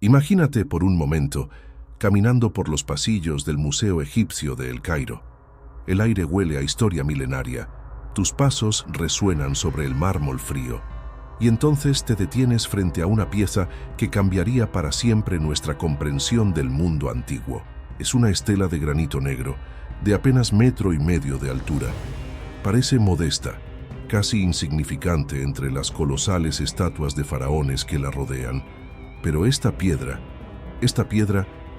Imagínate por un momento caminando por los pasillos del Museo Egipcio de El Cairo. El aire huele a historia milenaria, tus pasos resuenan sobre el mármol frío, y entonces te detienes frente a una pieza que cambiaría para siempre nuestra comprensión del mundo antiguo. Es una estela de granito negro, de apenas 1,5 metros de altura. Parece modesta, casi insignificante entre las colosales estatuas de faraones que la rodean, pero esta piedra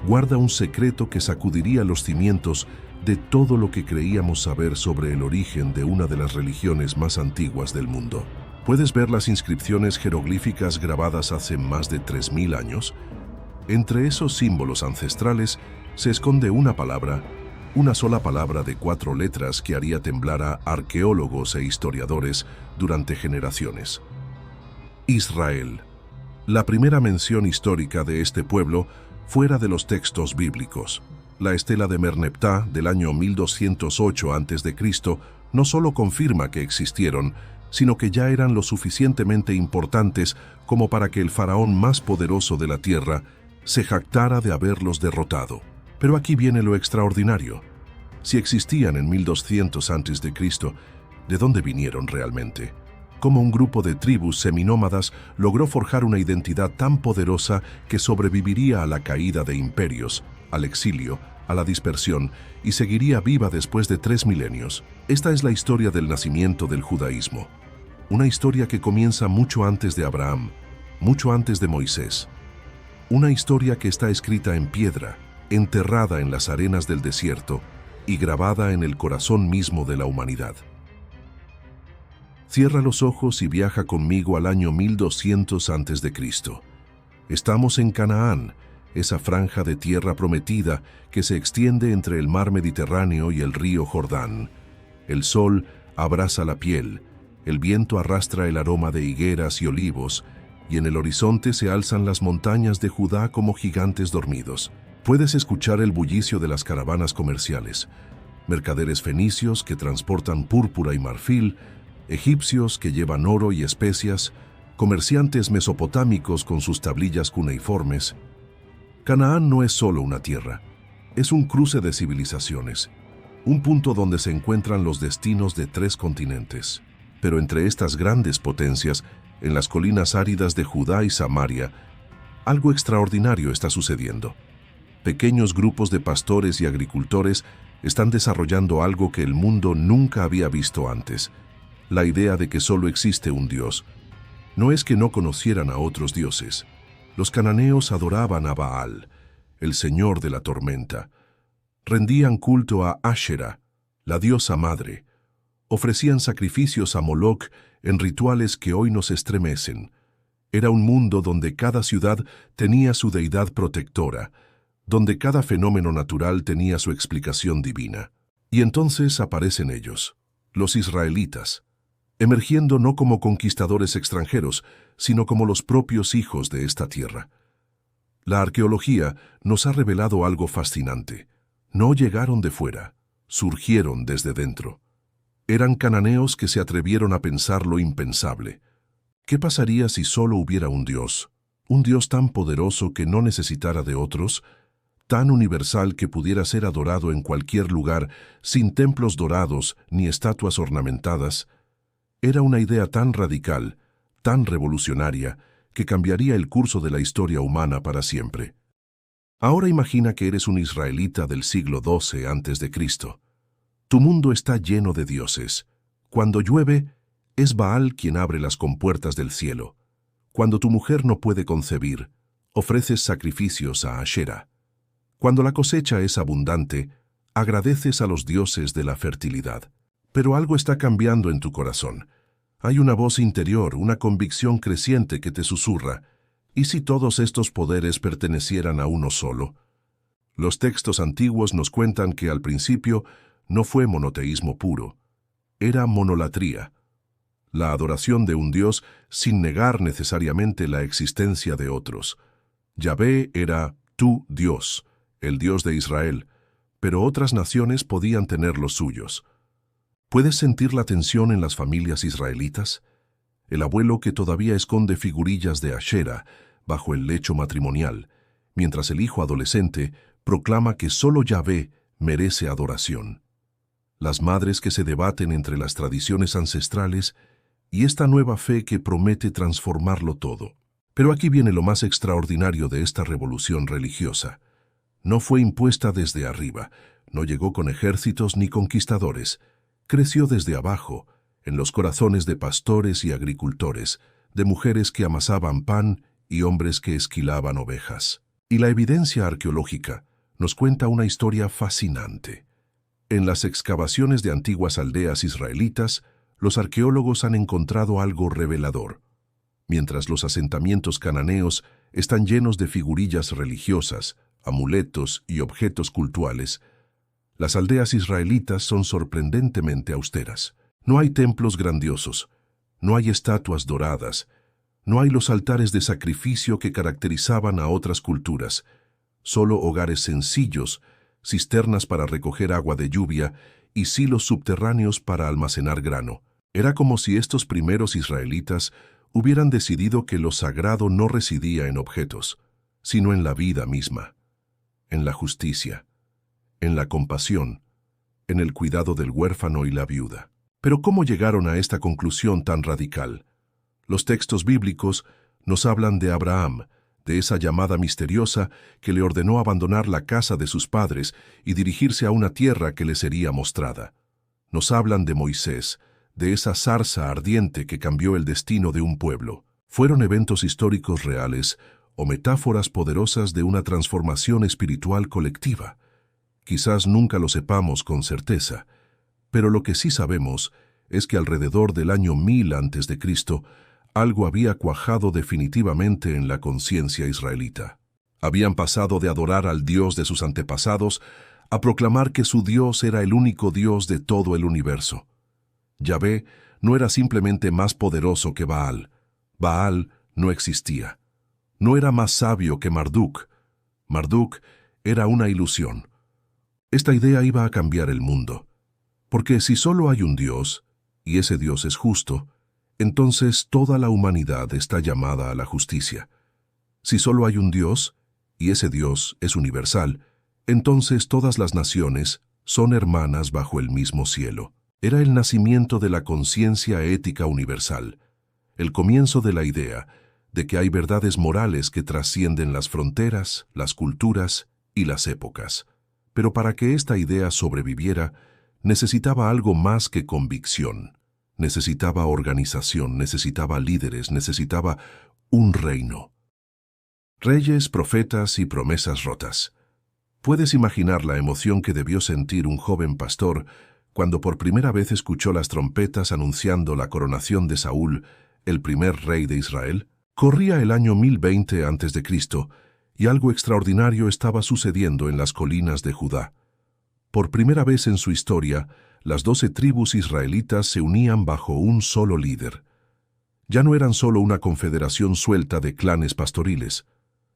guarda un secreto que sacudiría los cimientos de todo lo que creíamos saber sobre el origen de una de las religiones más antiguas del mundo. ¿Puedes ver las inscripciones jeroglíficas grabadas hace más de 3.000 años? Entre esos símbolos ancestrales se esconde una sola palabra de 4 letras que haría temblar a arqueólogos e historiadores durante generaciones. Israel. La primera mención histórica de este pueblo fuera de los textos bíblicos. La estela de Merneptah del año 1208 a.C. no solo confirma que existieron, sino que ya eran lo suficientemente importantes como para que el faraón más poderoso de la tierra se jactara de haberlos derrotado. Pero aquí viene lo extraordinario. Si existían en 1200 a.C., ¿de dónde vinieron realmente? Cómo un grupo de tribus seminómadas logró forjar una identidad tan poderosa que sobreviviría a la caída de imperios, al exilio, a la dispersión y seguiría viva después de 3 milenios. Esta es la historia del nacimiento del judaísmo. Una historia que comienza mucho antes de Abraham, mucho antes de Moisés. Una historia que está escrita en piedra, enterrada en las arenas del desierto y grabada en el corazón mismo de la humanidad. Cierra los ojos y viaja conmigo al año 1200 a.C. Estamos en Canaán, esa franja de tierra prometida que se extiende entre el mar Mediterráneo y el río Jordán. El sol abrasa la piel, el viento arrastra el aroma de higueras y olivos, y en el horizonte se alzan las montañas de Judá como gigantes dormidos. Puedes escuchar el bullicio de las caravanas comerciales, mercaderes fenicios que transportan púrpura y marfil, egipcios que llevan oro y especias, comerciantes mesopotámicos con sus tablillas cuneiformes. Canaán no es solo una tierra, es un cruce de civilizaciones, un punto donde se encuentran los destinos de 3 continentes. Pero entre estas grandes potencias, en las colinas áridas de Judá y Samaria, algo extraordinario está sucediendo. Pequeños grupos de pastores y agricultores están desarrollando algo que el mundo nunca había visto antes. La idea de que solo existe un Dios. No es que no conocieran a otros dioses. Los cananeos adoraban a Baal, el señor de la tormenta. Rendían culto a Ashera, la diosa madre. Ofrecían sacrificios a Moloch en rituales que hoy nos estremecen. Era un mundo donde cada ciudad tenía su deidad protectora, donde cada fenómeno natural tenía su explicación divina. Y entonces aparecen ellos, los israelitas, emergiendo no como conquistadores extranjeros, sino como los propios hijos de esta tierra. La arqueología nos ha revelado algo fascinante. No llegaron de fuera, surgieron desde dentro. Eran cananeos que se atrevieron a pensar lo impensable. ¿Qué pasaría si solo hubiera un Dios tan poderoso que no necesitara de otros, tan universal que pudiera ser adorado en cualquier lugar, sin templos dorados ni estatuas ornamentadas? Era una idea tan radical, tan revolucionaria, que cambiaría el curso de la historia humana para siempre. Ahora imagina que eres un israelita del siglo XII a.C. Tu mundo está lleno de dioses. Cuando llueve, es Baal quien abre las compuertas del cielo. Cuando tu mujer no puede concebir, ofreces sacrificios a Ashera. Cuando la cosecha es abundante, agradeces a los dioses de la fertilidad. Pero algo está cambiando en tu corazón. Hay una voz interior, una convicción creciente que te susurra. ¿Y si todos estos poderes pertenecieran a uno solo? Los textos antiguos nos cuentan que al principio no fue monoteísmo puro. Era monolatría. La adoración de un Dios sin negar necesariamente la existencia de otros. Yahvé era tu Dios, el Dios de Israel, pero otras naciones podían tener los suyos. ¿Puedes sentir la tensión en las familias israelitas? El abuelo que todavía esconde figurillas de Ashera, bajo el lecho matrimonial, mientras el hijo adolescente proclama que solo Yahvé merece adoración. Las madres que se debaten entre las tradiciones ancestrales y esta nueva fe que promete transformarlo todo. Pero aquí viene lo más extraordinario de esta revolución religiosa. No fue impuesta desde arriba, no llegó con ejércitos ni conquistadores. Creció desde abajo, en los corazones de pastores y agricultores, de mujeres que amasaban pan y hombres que esquilaban ovejas. Y la evidencia arqueológica nos cuenta una historia fascinante. En las excavaciones de antiguas aldeas israelitas, los arqueólogos han encontrado algo revelador. Mientras los asentamientos cananeos están llenos de figurillas religiosas, amuletos y objetos cultuales, las aldeas israelitas son sorprendentemente austeras. No hay templos grandiosos, no hay estatuas doradas, no hay los altares de sacrificio que caracterizaban a otras culturas, solo hogares sencillos, cisternas para recoger agua de lluvia y silos subterráneos para almacenar grano. Era como si estos primeros israelitas hubieran decidido que lo sagrado no residía en objetos, sino en la vida misma, en la justicia, en la compasión, en el cuidado del huérfano y la viuda. Pero ¿cómo llegaron a esta conclusión tan radical? Los textos bíblicos nos hablan de Abraham, de esa llamada misteriosa que le ordenó abandonar la casa de sus padres y dirigirse a una tierra que le sería mostrada. Nos hablan de Moisés, de esa zarza ardiente que cambió el destino de un pueblo. Fueron eventos históricos reales o metáforas poderosas de una transformación espiritual colectiva. Quizás nunca lo sepamos con certeza, pero lo que sí sabemos es que alrededor del año 1000 a.C., algo había cuajado definitivamente en la conciencia israelita. Habían pasado de adorar al Dios de sus antepasados a proclamar que su Dios era el único Dios de todo el universo. Yahvé no era simplemente más poderoso que Baal. Baal no existía. No era más sabio que Marduk. Marduk era una ilusión. Esta idea iba a cambiar el mundo. Porque si solo hay un Dios, y ese Dios es justo, entonces toda la humanidad está llamada a la justicia. Si solo hay un Dios, y ese Dios es universal, entonces todas las naciones son hermanas bajo el mismo cielo. Era el nacimiento de la conciencia ética universal, el comienzo de la idea de que hay verdades morales que trascienden las fronteras, las culturas y las épocas. Pero para que esta idea sobreviviera, necesitaba algo más que convicción. Necesitaba organización, necesitaba líderes, necesitaba un reino. Reyes, profetas y promesas rotas. ¿Puedes imaginar la emoción que debió sentir un joven pastor cuando por primera vez escuchó las trompetas anunciando la coronación de Saúl, el primer rey de Israel? Corría el año 1020 a.C., y algo extraordinario estaba sucediendo en las colinas de Judá. Por primera vez en su historia, las 12 tribus israelitas se unían bajo un solo líder. Ya no eran solo una confederación suelta de clanes pastoriles,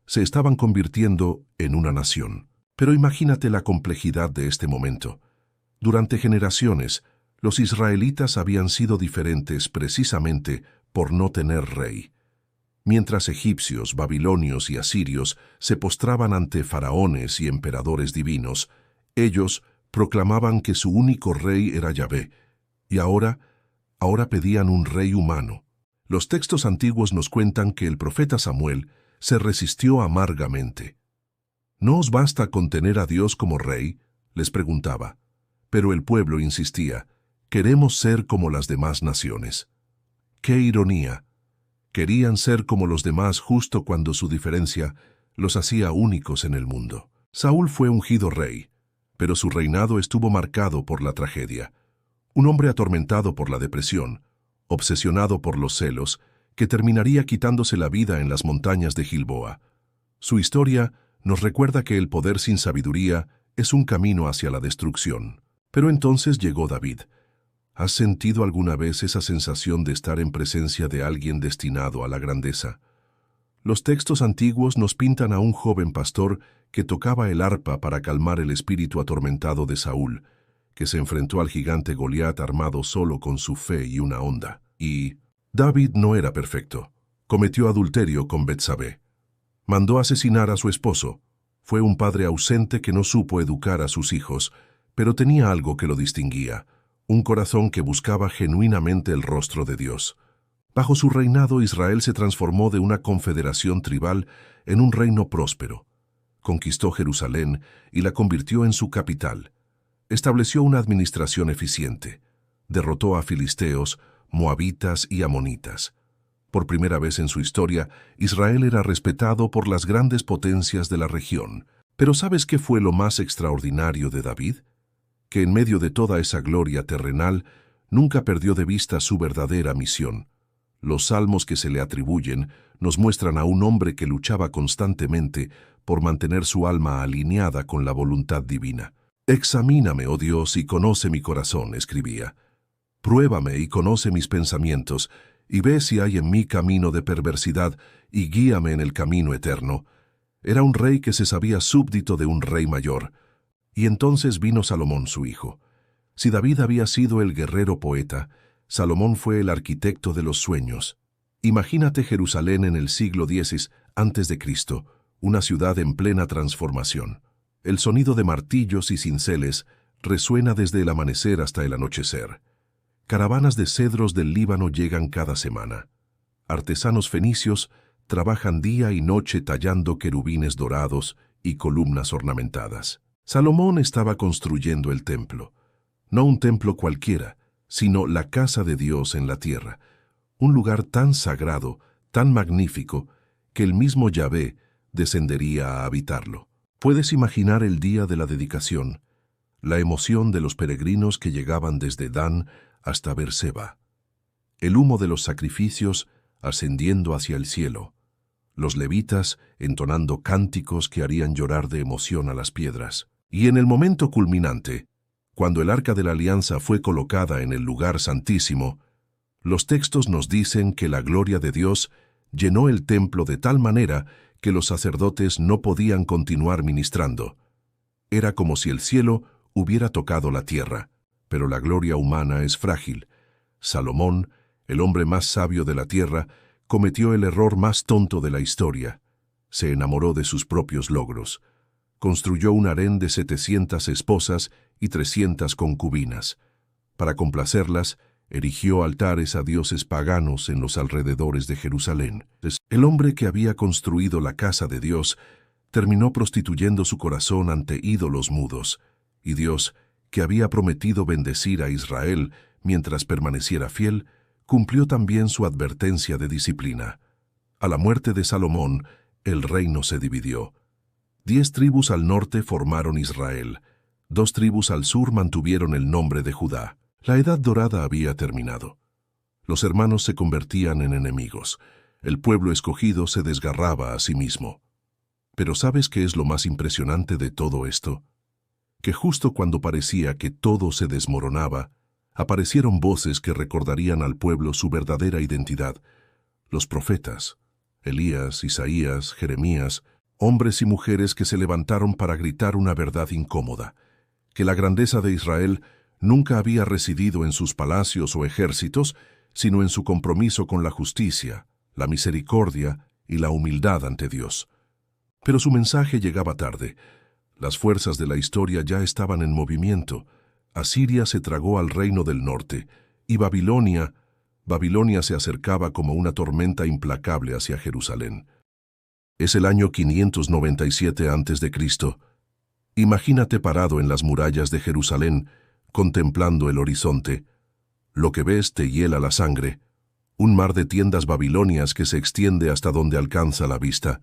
se estaban convirtiendo en una nación. Pero imagínate la complejidad de este momento. Durante generaciones, los israelitas habían sido diferentes precisamente por no tener rey. Mientras egipcios, babilonios y asirios se postraban ante faraones y emperadores divinos, ellos proclamaban que su único rey era Yahvé, y ahora pedían un rey humano. Los textos antiguos nos cuentan que el profeta Samuel se resistió amargamente. ¿No os basta con tener a Dios como rey?, les preguntaba. Pero el pueblo insistía, queremos ser como las demás naciones. ¡Qué ironía! Querían ser como los demás justo cuando su diferencia los hacía únicos en el mundo. Saúl fue ungido rey, pero su reinado estuvo marcado por la tragedia. Un hombre atormentado por la depresión, obsesionado por los celos, que terminaría quitándose la vida en las montañas de Gilboa. Su historia nos recuerda que el poder sin sabiduría es un camino hacia la destrucción. Pero entonces llegó David. ¿Has sentido alguna vez esa sensación de estar en presencia de alguien destinado a la grandeza? Los textos antiguos nos pintan a un joven pastor que tocaba el arpa para calmar el espíritu atormentado de Saúl, que se enfrentó al gigante Goliat armado solo con su fe y una honda. Y David no era perfecto. Cometió adulterio con Betsabé. Mandó asesinar a su esposo. Fue un padre ausente que no supo educar a sus hijos, pero tenía algo que lo distinguía, un corazón que buscaba genuinamente el rostro de Dios. Bajo su reinado, Israel se transformó de una confederación tribal en un reino próspero. Conquistó Jerusalén y la convirtió en su capital. Estableció una administración eficiente. Derrotó a filisteos, moabitas y amonitas. Por primera vez en su historia, Israel era respetado por las grandes potencias de la región. Pero ¿sabes qué fue lo más extraordinario de David? Que en medio de toda esa gloria terrenal, nunca perdió de vista su verdadera misión. Los salmos que se le atribuyen nos muestran a un hombre que luchaba constantemente por mantener su alma alineada con la voluntad divina. «Examíname, oh Dios, y conoce mi corazón», escribía. «Pruébame y conoce mis pensamientos, y ve si hay en mí camino de perversidad, y guíame en el camino eterno». Era un rey que se sabía súbdito de un rey mayor. Y entonces vino Salomón su hijo. Si David había sido el guerrero poeta, Salomón fue el arquitecto de los sueños. Imagínate Jerusalén en el siglo X a.C., una ciudad en plena transformación. El sonido de martillos y cinceles resuena desde el amanecer hasta el anochecer. Caravanas de cedros del Líbano llegan cada semana. Artesanos fenicios trabajan día y noche tallando querubines dorados y columnas ornamentadas. Salomón estaba construyendo el templo. No un templo cualquiera, sino la casa de Dios en la tierra. Un lugar tan sagrado, tan magnífico, que el mismo Yahvé descendería a habitarlo. Puedes imaginar el día de la dedicación, la emoción de los peregrinos que llegaban desde Dan hasta Beerseba, el humo de los sacrificios ascendiendo hacia el cielo, los levitas entonando cánticos que harían llorar de emoción a las piedras. Y en el momento culminante, cuando el Arca de la Alianza fue colocada en el lugar santísimo, los textos nos dicen que la gloria de Dios llenó el templo de tal manera que los sacerdotes no podían continuar ministrando. Era como si el cielo hubiera tocado la tierra, pero la gloria humana es frágil. Salomón, el hombre más sabio de la tierra, cometió el error más tonto de la historia. Se enamoró de sus propios logros. Construyó un harén de 700 esposas y 300 concubinas. Para complacerlas, erigió altares a dioses paganos en los alrededores de Jerusalén. El hombre que había construido la casa de Dios terminó prostituyendo su corazón ante ídolos mudos, y Dios, que había prometido bendecir a Israel mientras permaneciera fiel, cumplió también su advertencia de disciplina. A la muerte de Salomón, el reino se dividió. 10 tribus al norte formaron Israel. 2 tribus al sur mantuvieron el nombre de Judá. La edad dorada había terminado. Los hermanos se convertían en enemigos. El pueblo escogido se desgarraba a sí mismo. Pero ¿sabes qué es lo más impresionante de todo esto? Que justo cuando parecía que todo se desmoronaba, aparecieron voces que recordarían al pueblo su verdadera identidad. Los profetas, Elías, Isaías, Jeremías, hombres y mujeres que se levantaron para gritar una verdad incómoda, que la grandeza de Israel nunca había residido en sus palacios o ejércitos, sino en su compromiso con la justicia, la misericordia y la humildad ante Dios. Pero su mensaje llegaba tarde. Las fuerzas de la historia ya estaban en movimiento. Asiria se tragó al reino del norte, y Babilonia se acercaba como una tormenta implacable hacia Jerusalén. Es el año 597 a.C. Imagínate parado en las murallas de Jerusalén, contemplando el horizonte. Lo que ves te hiela la sangre. Un mar de tiendas babilonias que se extiende hasta donde alcanza la vista.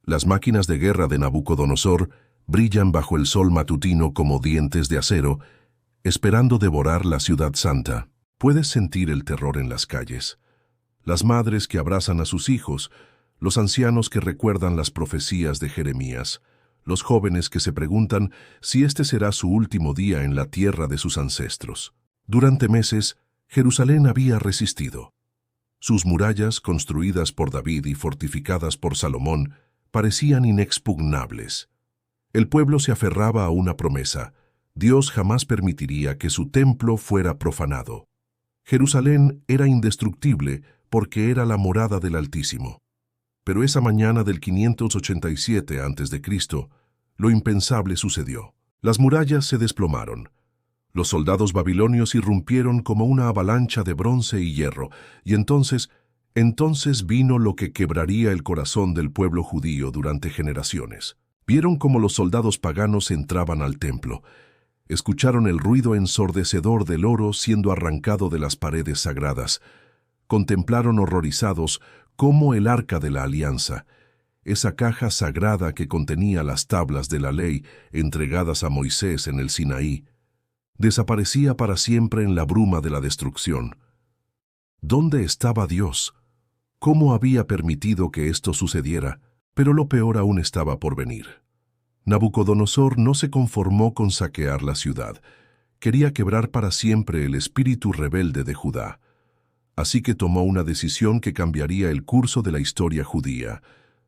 Las máquinas de guerra de Nabucodonosor brillan bajo el sol matutino como dientes de acero, esperando devorar la ciudad santa. Puedes sentir el terror en las calles. Las madres que abrazan a sus hijos, los ancianos que recuerdan las profecías de Jeremías, los jóvenes que se preguntan si este será su último día en la tierra de sus ancestros. Durante meses, Jerusalén había resistido. Sus murallas, construidas por David y fortificadas por Salomón, parecían inexpugnables. El pueblo se aferraba a una promesa: Dios jamás permitiría que su templo fuera profanado. Jerusalén era indestructible porque era la morada del Altísimo. Pero esa mañana del 587 a.C., lo impensable sucedió. Las murallas se desplomaron. Los soldados babilonios irrumpieron como una avalancha de bronce y hierro, y entonces vino lo que quebraría el corazón del pueblo judío durante generaciones. Vieron cómo los soldados paganos entraban al templo. Escucharon el ruido ensordecedor del oro siendo arrancado de las paredes sagradas. Contemplaron horrorizados cómo el Arca de la Alianza, esa caja sagrada que contenía las tablas de la ley entregadas a Moisés en el Sinaí, desaparecía para siempre en la bruma de la destrucción. ¿Dónde estaba Dios? ¿Cómo había permitido que esto sucediera? Pero lo peor aún estaba por venir. Nabucodonosor no se conformó con saquear la ciudad. Quería quebrar para siempre el espíritu rebelde de Judá. Así que tomó una decisión que cambiaría el curso de la historia judía: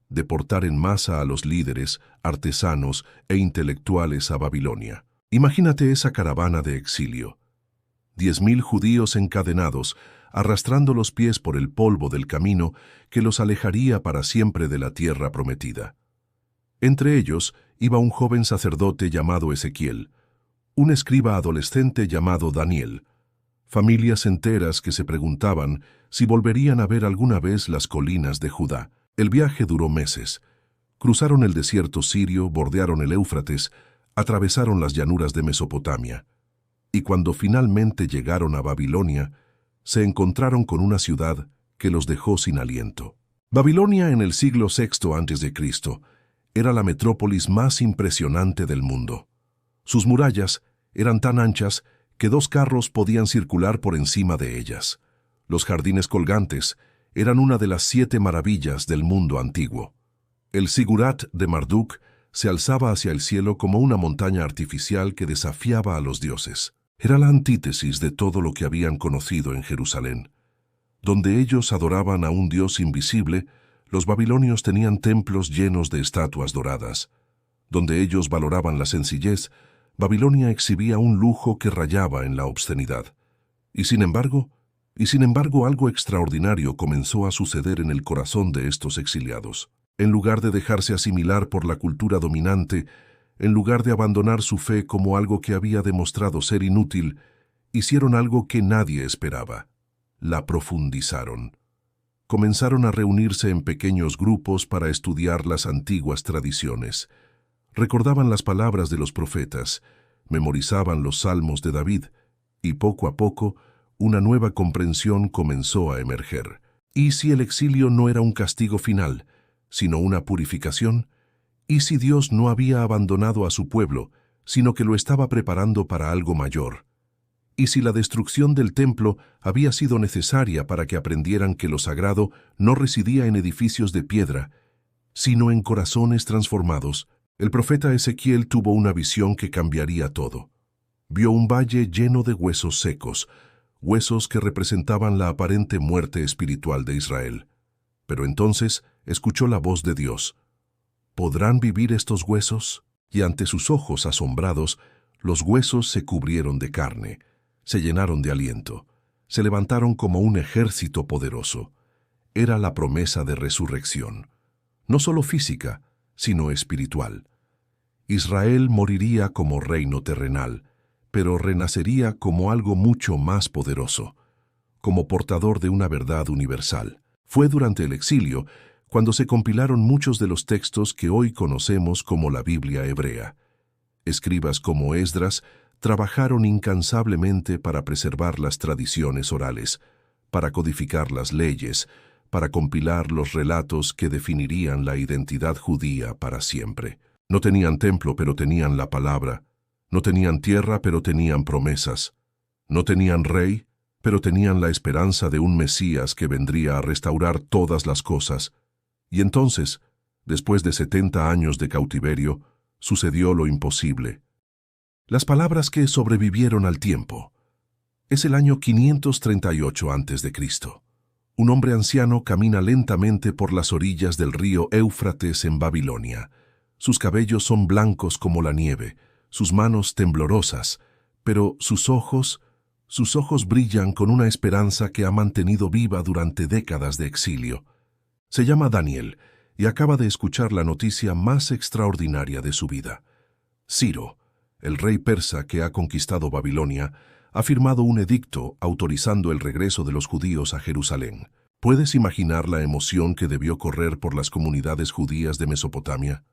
deportar en masa a los líderes, artesanos e intelectuales a Babilonia. Imagínate esa caravana de exilio. 10.000 judíos encadenados, arrastrando los pies por el polvo del camino que los alejaría para siempre de la tierra prometida. Entre ellos iba un joven sacerdote llamado Ezequiel, un escriba adolescente llamado Daniel, familias enteras que se preguntaban si volverían a ver alguna vez las colinas de Judá. El viaje duró meses. Cruzaron el desierto sirio, bordearon el Éufrates, atravesaron las llanuras de Mesopotamia. Y cuando finalmente llegaron a Babilonia, se encontraron con una ciudad que los dejó sin aliento. Babilonia en el siglo VI a.C. era la metrópolis más impresionante del mundo. Sus murallas eran tan anchas que 2 carros podían circular por encima de ellas. Los jardines colgantes eran una de las 7 maravillas del mundo antiguo. El Sigurat de Marduk se alzaba hacia el cielo como una montaña artificial que desafiaba a los dioses. Era la antítesis de todo lo que habían conocido en Jerusalén. Donde ellos adoraban a un dios invisible, los babilonios tenían templos llenos de estatuas doradas. Donde ellos valoraban la sencillez, Babilonia exhibía un lujo que rayaba en la obscenidad. Y sin embargo, algo extraordinario comenzó a suceder en el corazón de estos exiliados. En lugar de dejarse asimilar por la cultura dominante, en lugar de abandonar su fe como algo que había demostrado ser inútil, hicieron algo que nadie esperaba: la profundizaron. Comenzaron a reunirse en pequeños grupos para estudiar las antiguas tradiciones. Recordaban las palabras de los profetas, memorizaban los salmos de David, y poco a poco una nueva comprensión comenzó a emerger. ¿Y si el exilio no era un castigo final, sino una purificación? ¿Y si Dios no había abandonado a su pueblo, sino que lo estaba preparando para algo mayor? ¿Y si la destrucción del templo había sido necesaria para que aprendieran que lo sagrado no residía en edificios de piedra, sino en corazones transformados? El profeta Ezequiel tuvo una visión que cambiaría todo. Vio un valle lleno de huesos secos, huesos que representaban la aparente muerte espiritual de Israel. Pero entonces escuchó la voz de Dios. ¿Podrán vivir estos huesos? Y ante sus ojos asombrados, los huesos se cubrieron de carne, se llenaron de aliento, se levantaron como un ejército poderoso. Era la promesa de resurrección, no solo física, sino espiritual. Israel moriría como reino terrenal, pero renacería como algo mucho más poderoso, como portador de una verdad universal. Fue durante el exilio cuando se compilaron muchos de los textos que hoy conocemos como la Biblia hebrea. Escribas como Esdras trabajaron incansablemente para preservar las tradiciones orales, para codificar las leyes, para compilar los relatos que definirían la identidad judía para siempre. No tenían templo, pero tenían la palabra. No tenían tierra, pero tenían promesas. No tenían rey, pero tenían la esperanza de un Mesías que vendría a restaurar todas las cosas. Y entonces, después de 70 años de cautiverio, sucedió lo imposible. Las palabras que sobrevivieron al tiempo. Es el año 538 a.C. Un hombre anciano camina lentamente por las orillas del río Éufrates en Babilonia. Sus cabellos son blancos como la nieve, sus manos temblorosas, pero sus ojos brillan con una esperanza que ha mantenido viva durante décadas de exilio. Se llama Daniel y acaba de escuchar la noticia más extraordinaria de su vida. Ciro, el rey persa que ha conquistado Babilonia, ha firmado un edicto autorizando el regreso de los judíos a Jerusalén. ¿Puedes imaginar la emoción que debió correr por las comunidades judías de Mesopotamia?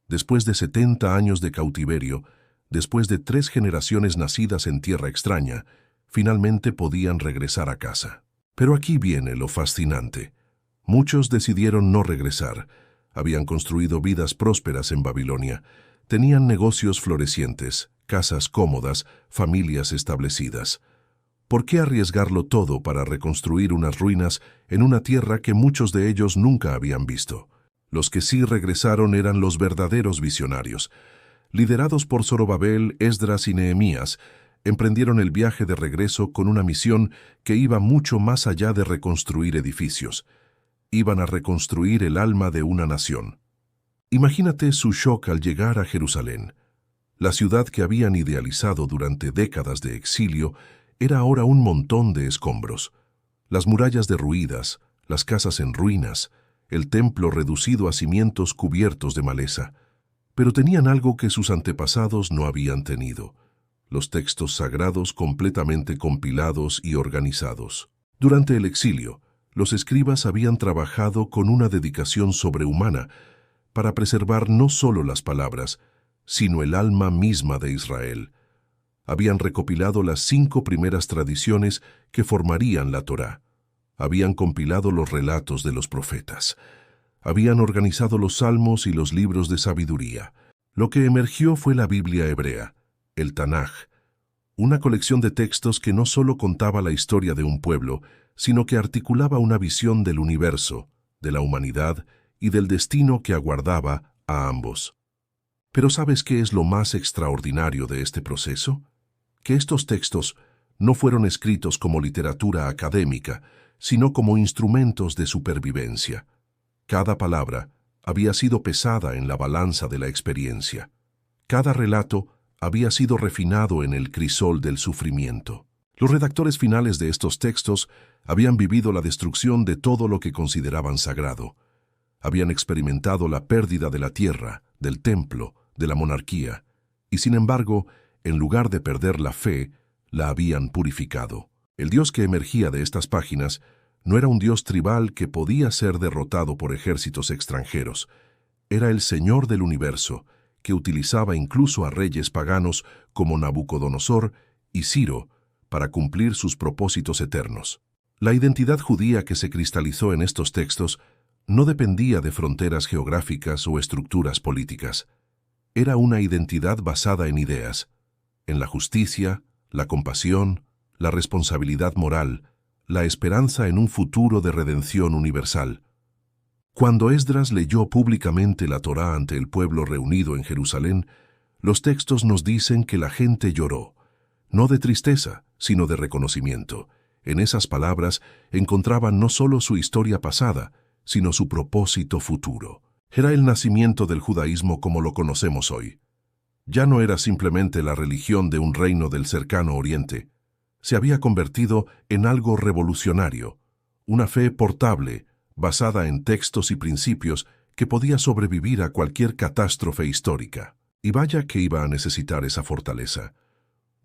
Después de 70 años de cautiverio, después de 3 generaciones nacidas en tierra extraña, finalmente podían regresar a casa. Pero aquí viene lo fascinante. Muchos decidieron no regresar. Habían construido vidas prósperas en Babilonia. Tenían negocios florecientes, casas cómodas, familias establecidas. ¿Por qué arriesgarlo todo para reconstruir unas ruinas en una tierra que muchos de ellos nunca habían visto? Los que sí regresaron eran los verdaderos visionarios. Liderados por Zorobabel, Esdras y Nehemías, emprendieron el viaje de regreso con una misión que iba mucho más allá de reconstruir edificios. Iban a reconstruir el alma de una nación. Imagínate su shock al llegar a Jerusalén. La ciudad que habían idealizado durante décadas de exilio era ahora un montón de escombros. Las murallas derruidas, las casas en ruinas, el templo reducido a cimientos cubiertos de maleza. Pero tenían algo que sus antepasados no habían tenido: los textos sagrados completamente compilados y organizados. Durante el exilio, los escribas habían trabajado con una dedicación sobrehumana para preservar no solo las palabras, sino el alma misma de Israel. Habían recopilado las 5 primeras tradiciones que formarían la Torá. Habían compilado los relatos de los profetas. Habían organizado los salmos y los libros de sabiduría. Lo que emergió fue la Biblia hebrea, el Tanaj, una colección de textos que no solo contaba la historia de un pueblo, sino que articulaba una visión del universo, de la humanidad y del destino que aguardaba a ambos. Pero ¿sabes qué es lo más extraordinario de este proceso? Que estos textos no fueron escritos como literatura académica, sino como instrumentos de supervivencia. Cada palabra había sido pesada en la balanza de la experiencia. Cada relato había sido refinado en el crisol del sufrimiento. Los redactores finales de estos textos habían vivido la destrucción de todo lo que consideraban sagrado. Habían experimentado la pérdida de la tierra, del templo, de la monarquía, y sin embargo, en lugar de perder la fe, la habían purificado. El Dios que emergía de estas páginas no era un Dios tribal que podía ser derrotado por ejércitos extranjeros. Era el Señor del universo, que utilizaba incluso a reyes paganos como Nabucodonosor y Ciro para cumplir sus propósitos eternos. La identidad judía que se cristalizó en estos textos no dependía de fronteras geográficas o estructuras políticas. Era una identidad basada en ideas, en la justicia, la compasión, la responsabilidad moral, la esperanza en un futuro de redención universal. Cuando Esdras leyó públicamente la Torá ante el pueblo reunido en Jerusalén, los textos nos dicen que la gente lloró, no de tristeza, sino de reconocimiento. En esas palabras encontraban no solo su historia pasada, sino su propósito futuro. Era el nacimiento del judaísmo como lo conocemos hoy. Ya no era simplemente la religión de un reino del cercano Oriente. Se había convertido en algo revolucionario, una fe portable, basada en textos y principios que podía sobrevivir a cualquier catástrofe histórica. Y vaya que iba a necesitar esa fortaleza,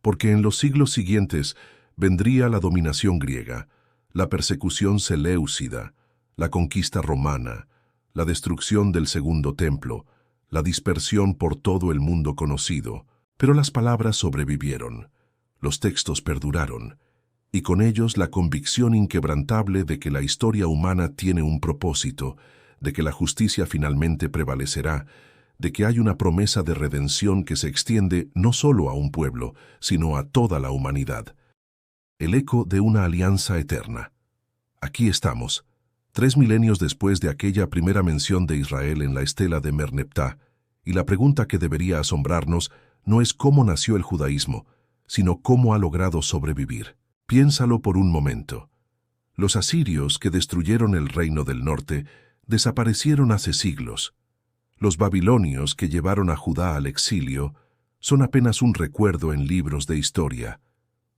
porque en los siglos siguientes vendría la dominación griega, la persecución seleucida, la conquista romana, la destrucción del Segundo Templo, la dispersión por todo el mundo conocido. Pero las palabras sobrevivieron, los textos perduraron, y con ellos la convicción inquebrantable de que la historia humana tiene un propósito, de que la justicia finalmente prevalecerá, de que hay una promesa de redención que se extiende no solo a un pueblo, sino a toda la humanidad. El eco de una alianza eterna. Aquí estamos, 3 milenios después de aquella primera mención de Israel en la estela de Merneptah, y la pregunta que debería asombrarnos no es cómo nació el judaísmo, sino cómo ha logrado sobrevivir. Piénsalo por un momento. Los asirios que destruyeron el reino del norte desaparecieron hace siglos. Los babilonios que llevaron a Judá al exilio son apenas un recuerdo en libros de historia.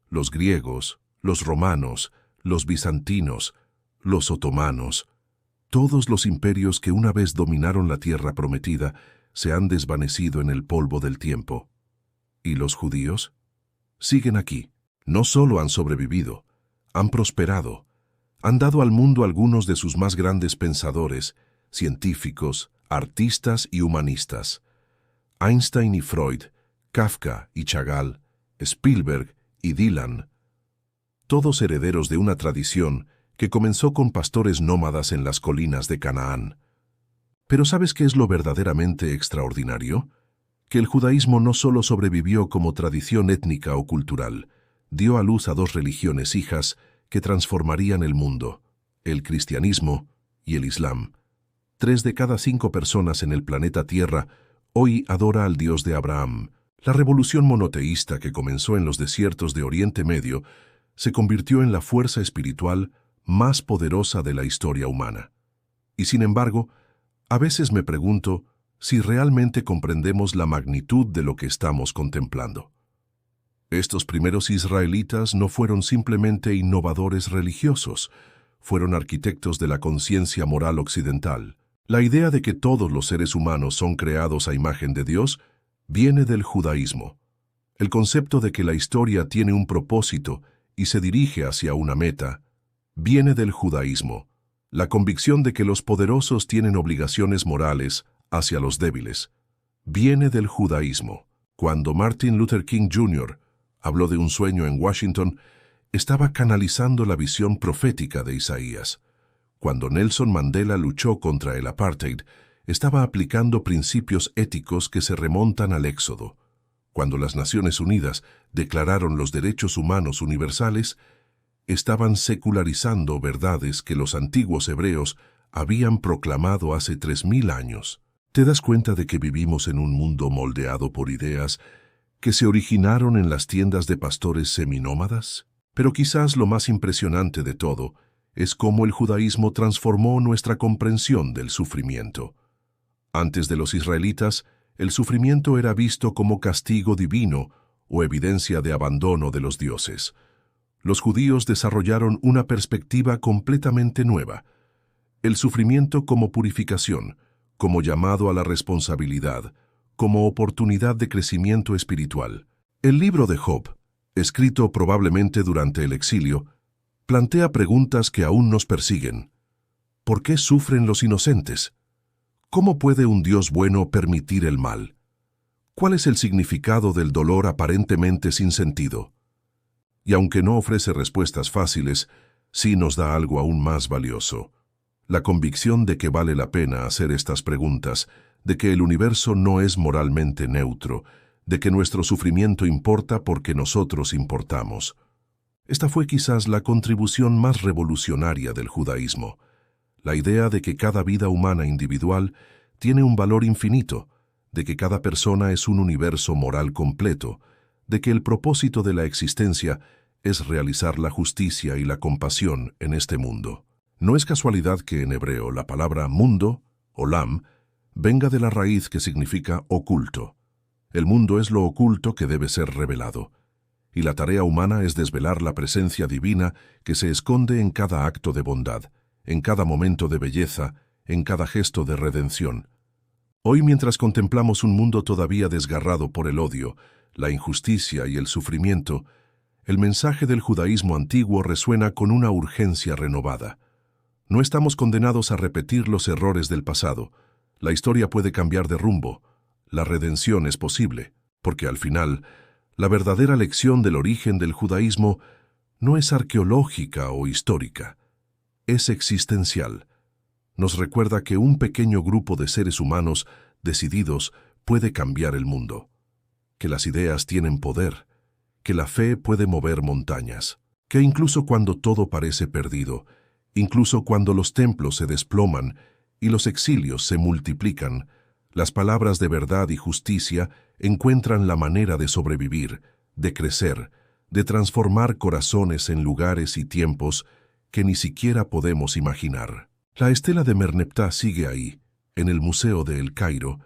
Los griegos, los romanos, los bizantinos, los otomanos. Todos los imperios que una vez dominaron la tierra prometida se han desvanecido en el polvo del tiempo. ¿Y los judíos? Siguen aquí. No solo han sobrevivido, han prosperado. Han dado al mundo algunos de sus más grandes pensadores, científicos, artistas y humanistas. Einstein y Freud, Kafka y Chagall, Spielberg y Dylan. Todos herederos de una tradición que comenzó con pastores nómadas en las colinas de Canaán. Pero ¿sabes qué es lo verdaderamente extraordinario? Que el judaísmo no solo sobrevivió como tradición étnica o cultural, dio a luz a dos religiones hijas que transformarían el mundo, el cristianismo y el islam. 3 de cada 5 personas en el planeta Tierra hoy adora al Dios de Abraham. La revolución monoteísta que comenzó en los desiertos de Oriente Medio se convirtió en la fuerza espiritual más poderosa de la historia humana. Y sin embargo, a veces me pregunto si realmente comprendemos la magnitud de lo que estamos contemplando. Estos primeros israelitas no fueron simplemente innovadores religiosos, fueron arquitectos de la conciencia moral occidental. La idea de que todos los seres humanos son creados a imagen de Dios viene del judaísmo. El concepto de que la historia tiene un propósito y se dirige hacia una meta viene del judaísmo. La convicción de que los poderosos tienen obligaciones morales hacia los débiles viene del judaísmo. Cuando Martin Luther King Jr. habló de un sueño en Washington, estaba canalizando la visión profética de Isaías. Cuando Nelson Mandela luchó contra el apartheid, estaba aplicando principios éticos que se remontan al Éxodo. Cuando las Naciones Unidas declararon los derechos humanos universales, estaban secularizando verdades que los antiguos hebreos habían proclamado hace 3000 años. ¿Te das cuenta de que vivimos en un mundo moldeado por ideas que se originaron en las tiendas de pastores seminómadas? Pero quizás lo más impresionante de todo es cómo el judaísmo transformó nuestra comprensión del sufrimiento. Antes de los israelitas, el sufrimiento era visto como castigo divino o evidencia de abandono de los dioses. Los judíos desarrollaron una perspectiva completamente nueva: el sufrimiento como purificación, como llamado a la responsabilidad, como oportunidad de crecimiento espiritual. El libro de Job, escrito probablemente durante el exilio, plantea preguntas que aún nos persiguen. ¿Por qué sufren los inocentes? ¿Cómo puede un Dios bueno permitir el mal? ¿Cuál es el significado del dolor aparentemente sin sentido? Y aunque no ofrece respuestas fáciles, sí nos da algo aún más valioso: la convicción de que vale la pena hacer estas preguntas, de que el universo no es moralmente neutro, de que nuestro sufrimiento importa porque nosotros importamos. Esta fue quizás la contribución más revolucionaria del judaísmo: la idea de que cada vida humana individual tiene un valor infinito, de que cada persona es un universo moral completo, de que el propósito de la existencia es realizar la justicia y la compasión en este mundo. No es casualidad que en hebreo la palabra mundo, olam, venga de la raíz que significa oculto. El mundo es lo oculto que debe ser revelado, y la tarea humana es desvelar la presencia divina que se esconde en cada acto de bondad, en cada momento de belleza, en cada gesto de redención. Hoy, mientras contemplamos un mundo todavía desgarrado por el odio, la injusticia y el sufrimiento, el mensaje del judaísmo antiguo resuena con una urgencia renovada. No estamos condenados a repetir los errores del pasado. La historia puede cambiar de rumbo. La redención es posible, porque al final, la verdadera lección del origen del judaísmo no es arqueológica o histórica, es existencial. Nos recuerda que un pequeño grupo de seres humanos decididos puede cambiar el mundo, que las ideas tienen poder, que la fe puede mover montañas, que incluso cuando todo parece perdido, incluso cuando los templos se desploman y los exilios se multiplican, las palabras de verdad y justicia encuentran la manera de sobrevivir, de crecer, de transformar corazones en lugares y tiempos que ni siquiera podemos imaginar. La estela de Merneptah sigue ahí, en el Museo de El Cairo,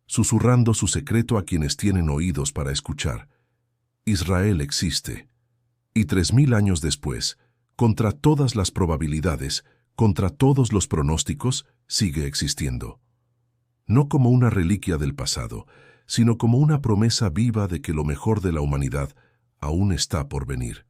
susurrando su secreto a quienes tienen oídos para escuchar. Israel existe. Y 3000 años después, contra todas las probabilidades, contra todos los pronósticos, sigue existiendo. No como una reliquia del pasado, sino como una promesa viva de que lo mejor de la humanidad aún está por venir.